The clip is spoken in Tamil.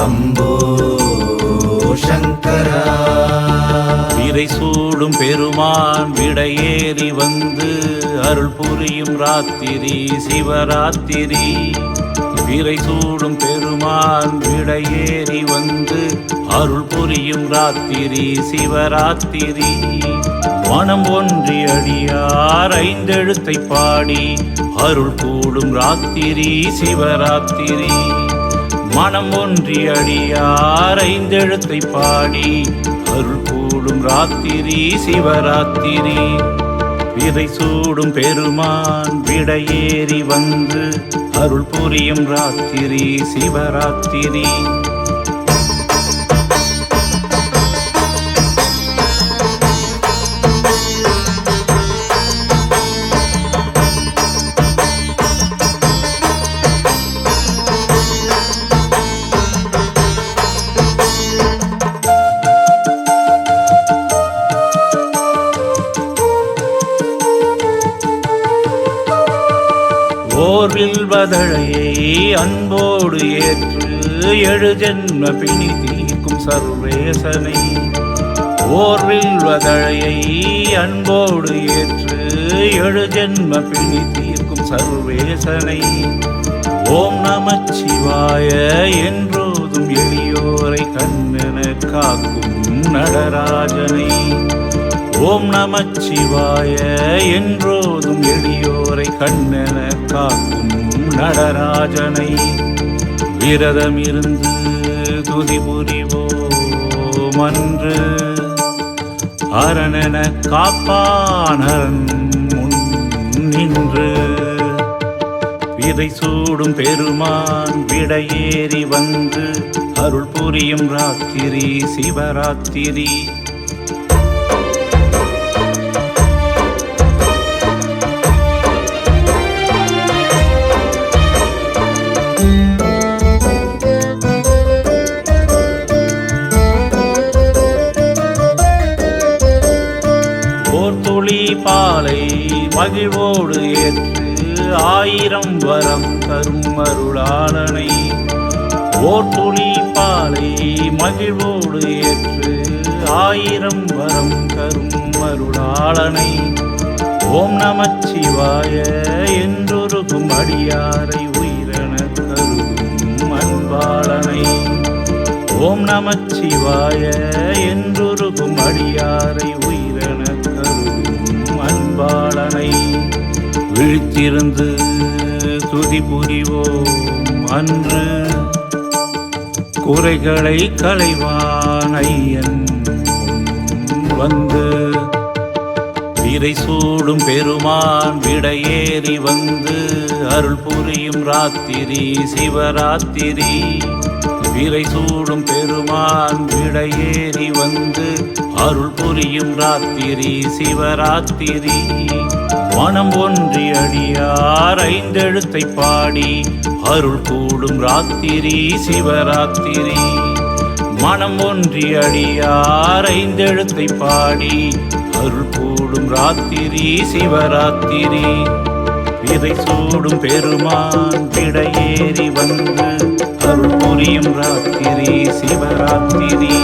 சம்போ சங்கரா. விரை சூடும் பெருமான் விடையேறி வந்து அருள் புரியும் ராத்திரி சிவராத்திரி. விரை சூடும் பெருமான் விடையேறி வந்து அருள் புரியும் ராத்திரி சிவராத்திரி. மனம் ஒன்றி அடியார் ஐந்தெழுத்தை பாடி அருள் கூடும் ராத்திரி சிவராத்திரி. மனம் ஒன்றி அடியார் ஐந்தெழுத்தை பாடி அருள் கூடும் ராத்திரி சிவராத்திரி. விதை சூடும் பெருமான் விடையேறி வந்து அருள் புரியும் ராத்திரி சிவராத்திரி. ஓர் வில்வதழையை அன்போடு ஏற்று எழு ஜென்ம பிணி தீர்க்கும் சர்வேசனை. ஓர் வில்வதழையை அன்போடு ஏற்று எழு ஜென்ம பிணி தீர்க்கும் சர்வேசனை. ஓம் நமச்சிவாய என்றோதும் எளியோரை கண்ணென காக்கும் நடராஜனை. ஓம் நமச்சிவாய என்றோதும் எளியோரை கண்ணென காக்கும் நடராஜனை. விரதமிருந்து துதி புரிவோம் அன்று அரணென காப்பான் அரண் முன் நின்று. விதை சூடும் பெருமான் விடையேறி வந்து அருள் புரியும் ராத்திரி சிவராத்திரி. ஓர் துளி பாலை மகிழ்வோடு ஏற்று ஆயிரம் வரம் தரும் அருளாளனை. ஓர் துளி பாலை மகிழ்வோடு ஏற்று ஆயிரம் வரம் தரும் அருளாளனை. ஓம் நமச்சிவாய என்றொருகும் அடியாரை உயிரென கருதும் அன்பாளனை. ஓம் நமச்சிவாய என்றொருகும் அடியாரை உயிரென கருதும் அன்பாளனை. விழித்திருந்து துதி புரிவோம் அன்று குறைகளை களைவான் ஐயன் வந்து. விரை சூடும் பெருமான் விடையேறி வந்து அருள் புரியும் ராத்திரி சிவராத்திரி. விரை சூடும் பெருமான் விடையேறி வந்து அருள் புரியும் ராத்திரி சிவராத்திரி. மனம் ஒன்றி அடியார் ஐந்தெழுத்தை பாடி அருள் கூடும் ராத்திரி சிவராத்திரி. மனம் ஒன்றி அடியார் ஐந்தெழுத்தை பாடி அருள் கூடும் ராத்திரி சிவராத்திரி. விதை சூடும் பெருமான் விடையேறி வந்து அருள் புரியும் ராத்திரி சிவராத்திரி.